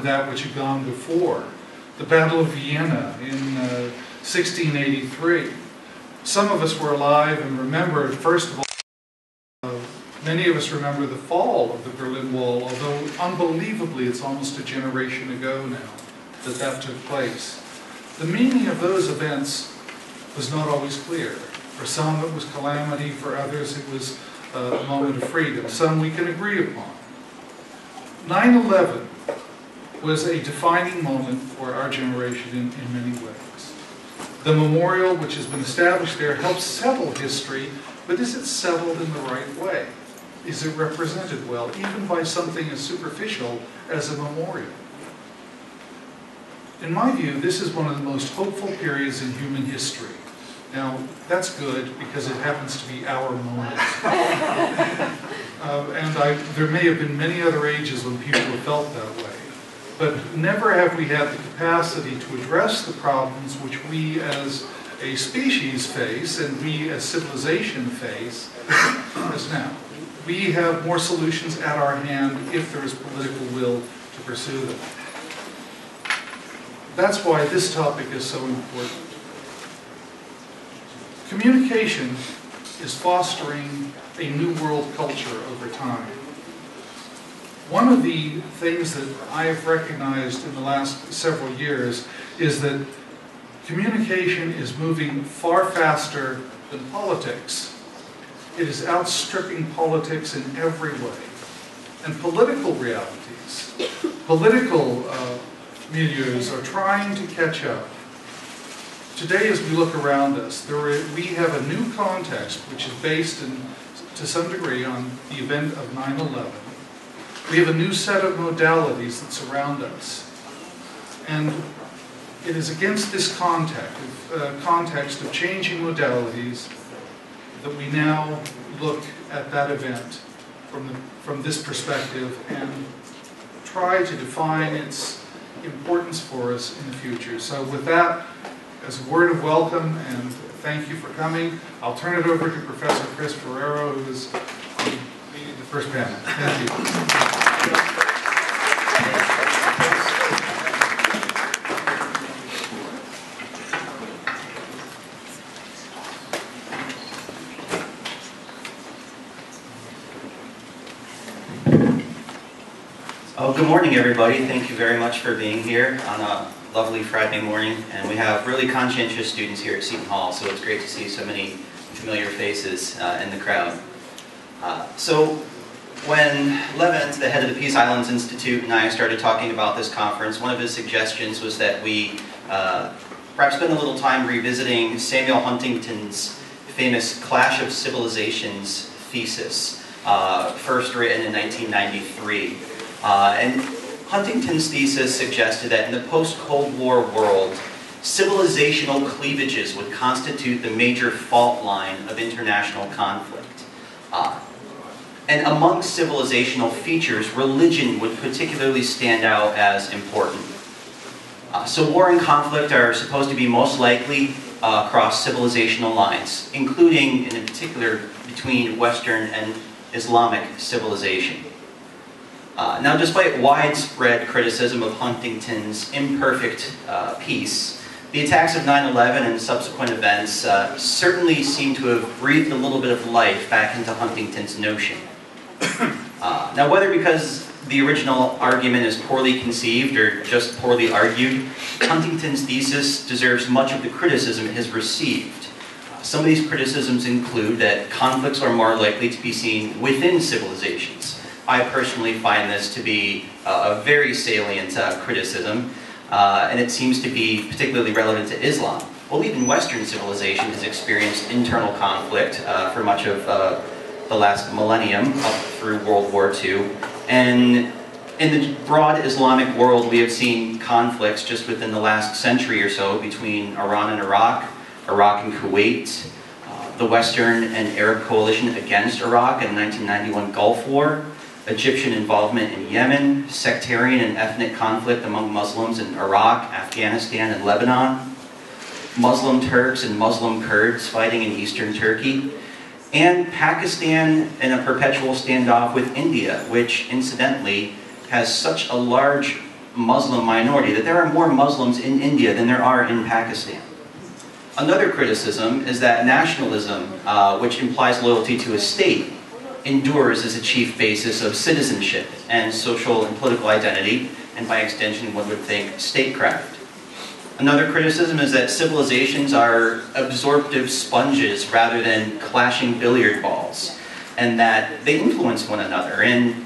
that which had gone before. The Battle of Vienna in 1683. Some of us were alive and remember, first of all, many of us remember the fall of the Berlin Wall, although unbelievably it's almost a generation ago now that took place. The meaning of those events was not always clear. For some it was calamity, for others it was a moment of freedom. Some we can agree upon. 9/11 was a defining moment for our generation in many ways. The memorial which has been established there helps settle history, but is it settled in the right way? Is it represented well, even by something as superficial as a memorial? In my view, this is one of the most hopeful periods in human history. Now, that's good because it happens to be our moment. There may have been many other ages when people have felt that way. But never have we had the capacity to address the problems which we as a species face and we as civilization face as now. We have more solutions at our hand if there is political will to pursue them. That's why this topic is so important. Communication is fostering a new world culture over time. One of the things that I have recognized in the last several years is that communication is moving far faster than politics. It is outstripping politics in every way. And political realities, political milieus are trying to catch up. Today, as we look around us, we have a new context which is based to some degree on the event of 9/11. We have a new set of modalities that surround us. And it is against this context of changing modalities that we now look at that event from this perspective and try to define its importance for us in the future. So with that, as a word of welcome and thank you for coming, I'll turn it over to Professor Chris Ferrero, who is leading the first panel. Thank you. Oh, good morning, everybody. Thank you very much for being here on a lovely Friday morning. And we have really conscientious students here at Seton Hall, so it's great to see so many familiar faces in the crowd. So when Levin, the head of the Peace Islands Institute, and I started talking about this conference, one of his suggestions was that we perhaps spend a little time revisiting Samuel Huntington's famous Clash of Civilizations thesis, first written in 1993. And Huntington's thesis suggested that in the post-Cold War world, civilizational cleavages would constitute the major fault line of international conflict. And among civilizational features, religion would particularly stand out as important. So war and conflict are supposed to be most likely across civilizational lines, including, and in particular, between Western and Islamic civilization. Now, despite widespread criticism of Huntington's imperfect piece, the attacks of 9/11 and subsequent events certainly seem to have breathed a little bit of life back into Huntington's notion. Now, whether because the original argument is poorly conceived or just poorly argued, Huntington's thesis deserves much of the criticism it has received. Some of these criticisms include that conflicts are more likely to be seen within civilizations. I personally find this to be a very salient criticism, and it seems to be particularly relevant to Islam. Well, even Western civilization has experienced internal conflict for much of the last millennium, up through World War II. And in the broad Islamic world, we have seen conflicts just within the last century or so between Iran and Iraq, Iraq and Kuwait, the Western and Arab coalition against Iraq in the 1991 Gulf War, Egyptian involvement in Yemen, sectarian and ethnic conflict among Muslims in Iraq, Afghanistan, and Lebanon, Muslim Turks and Muslim Kurds fighting in eastern Turkey, and Pakistan in a perpetual standoff with India, which incidentally has such a large Muslim minority, that there are more Muslims in India than there are in Pakistan. Another criticism is that nationalism, which implies loyalty to a state, endures as a chief basis of citizenship and social and political identity, and by extension one would think statecraft. Another criticism is that civilizations are absorptive sponges rather than clashing billiard balls, and that they influence one another. And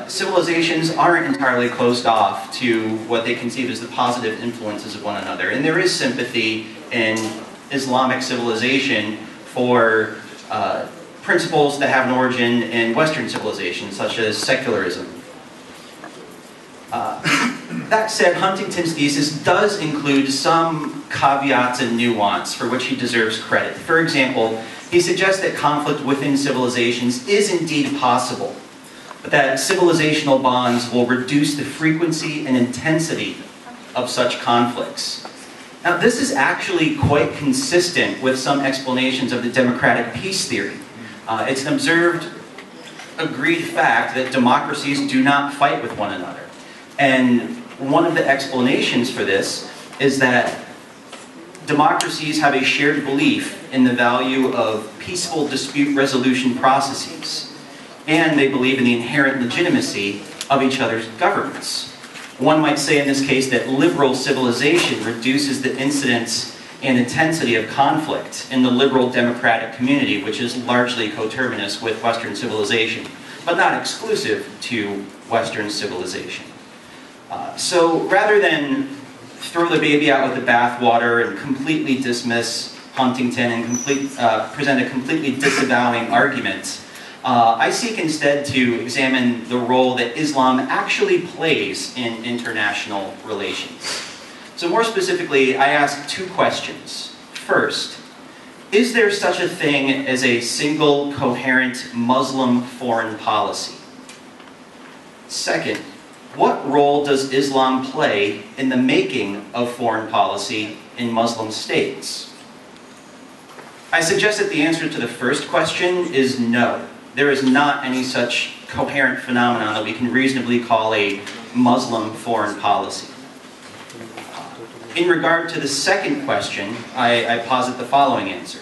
civilizations aren't entirely closed off to what they conceive as the positive influences of one another. And there is sympathy in Islamic civilization for principles that have an origin in Western civilization, such as secularism. That said, Huntington's thesis does include some caveats and nuance for which he deserves credit. For example, he suggests that conflict within civilizations is indeed possible, but that civilizational bonds will reduce the frequency and intensity of such conflicts. Now, this is actually quite consistent with some explanations of the democratic peace theory. It's an observed, agreed fact that democracies do not fight with one another. And one of the explanations for this is that democracies have a shared belief in the value of peaceful dispute resolution processes, and they believe in the inherent legitimacy of each other's governments. One might say in this case that liberal civilization reduces the incidence and intensity of conflict in the liberal democratic community, which is largely coterminous with Western civilization, but not exclusive to Western civilization. So rather than throw the baby out with the bathwater and completely dismiss Huntington and present a completely disavowing argument, I seek instead to examine the role that Islam actually plays in international relations. So more specifically, I ask two questions. First, is there such a thing as a single, coherent Muslim foreign policy? Second, what role does Islam play in the making of foreign policy in Muslim states? I suggest that the answer to the first question is no. There is not any such coherent phenomenon that we can reasonably call a Muslim foreign policy. In regard to the second question, I posit the following answer: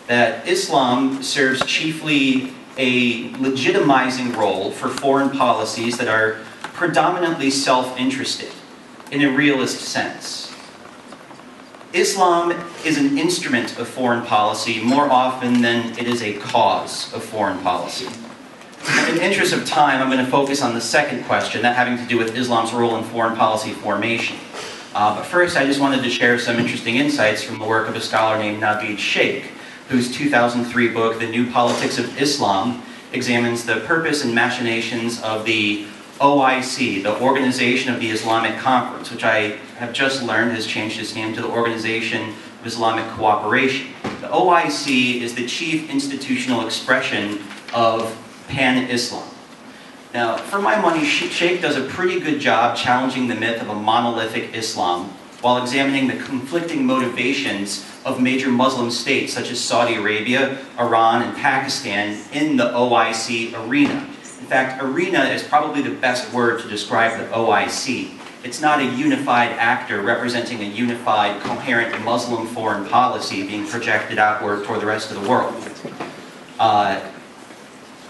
that Islam serves chiefly a legitimizing role for foreign policies that are predominantly self-interested in a realist sense. Islam is an instrument of foreign policy more often than it is a cause of foreign policy. In the interest of time, I'm going to focus on the second question, that having to do with Islam's role in foreign policy formation. But first, I just wanted to share some interesting insights from the work of a scholar named Naveed Sheikh, whose 2003 book, The New Politics of Islam, examines the purpose and machinations of the OIC, the Organization of the Islamic Conference, which I have just learned has changed its name to the Organization of Islamic Cooperation. The OIC is the chief institutional expression of pan-Islam. Now, for my money, Sheikh does a pretty good job challenging the myth of a monolithic Islam while examining the conflicting motivations of major Muslim states such as Saudi Arabia, Iran, and Pakistan in the OIC arena. In fact, arena is probably the best word to describe the OIC. It's not a unified actor representing a unified, coherent Muslim foreign policy being projected outward toward the rest of the world.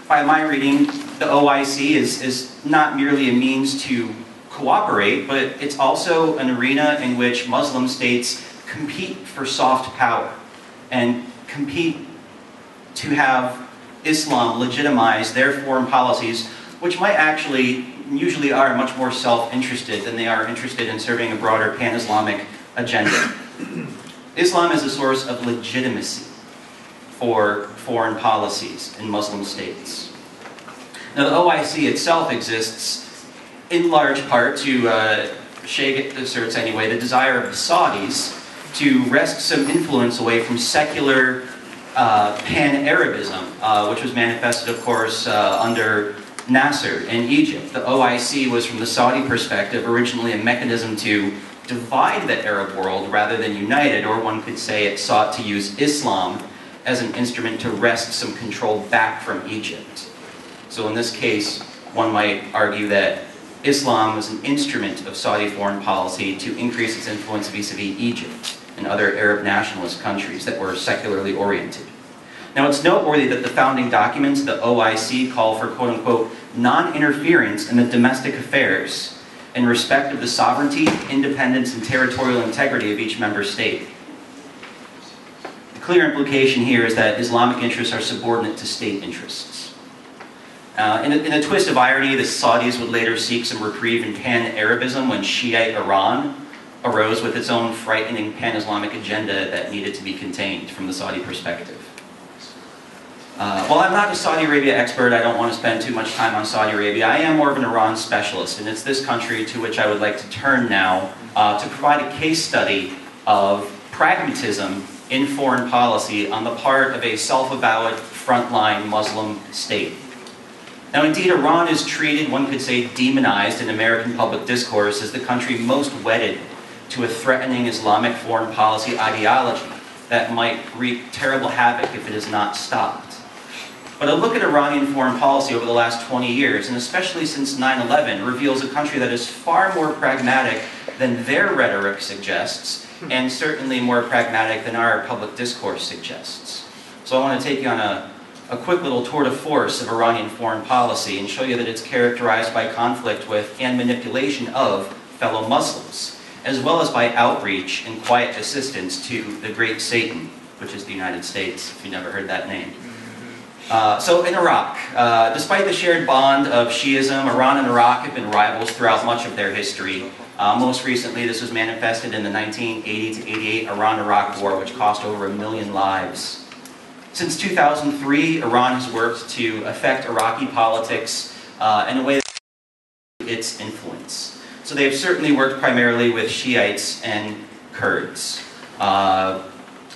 By my reading, the OIC is not merely a means to cooperate, but it's also an arena in which Muslim states compete for soft power and compete to have Islam legitimize their foreign policies, which might actually, usually are much more self-interested than they are interested in serving a broader pan-Islamic agenda. Islam is a source of legitimacy for foreign policies in Muslim states. Now, the OIC itself exists in large part to, Sheikh asserts anyway, the desire of the Saudis to wrest some influence away from secular pan-Arabism, which was manifested, of course, under Nasser in Egypt. The OIC was, from the Saudi perspective, originally a mechanism to divide the Arab world rather than unite it, or one could say it sought to use Islam as an instrument to wrest some control back from Egypt. So in this case, one might argue that Islam was an instrument of Saudi foreign policy to increase its influence vis-a-vis Egypt and other Arab nationalist countries that were secularly oriented. Now, it's noteworthy that the founding documents of the OIC call for quote-unquote non-interference in the domestic affairs in respect of the sovereignty, independence, and territorial integrity of each member state. The clear implication here is that Islamic interests are subordinate to state interests. In a twist of irony, the Saudis would later seek some reprieve in pan-Arabism when Shiite Iran arose with its own frightening pan-Islamic agenda that needed to be contained from the Saudi perspective. While I'm not a Saudi Arabia expert, I don't want to spend too much time on Saudi Arabia. I am more of an Iran specialist, and it's this country to which I would like to turn now to provide a case study of pragmatism in foreign policy on the part of a self-avowed frontline Muslim state. Now, indeed, Iran is treated, one could say, demonized in American public discourse as the country most wedded to a threatening Islamic foreign policy ideology that might wreak terrible havoc if it is not stopped. But a look at Iranian foreign policy over the last 20 years, and especially since 9/11, reveals a country that is far more pragmatic than their rhetoric suggests, and certainly more pragmatic than our public discourse suggests. So I want to take you on a quick little tour de force of Iranian foreign policy and show you that it's characterized by conflict with and manipulation of fellow Muslims, as well as by outreach and quiet assistance to the great Satan, which is the United States, if you never heard that name. So in Iraq, despite the shared bond of Shiism, Iran and Iraq have been rivals throughout much of their history. Most recently, this was manifested in the 1980 to 88 Iran-Iraq War, which cost over 1 million lives. Since 2003, Iran has worked to affect Iraqi politics in a way that its influence. So they have certainly worked primarily with Shiites and Kurds.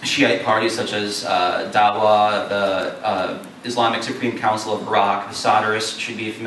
Shiite parties such as Dawa, the Islamic Supreme Council of Iraq, the Sadrists should be familiar.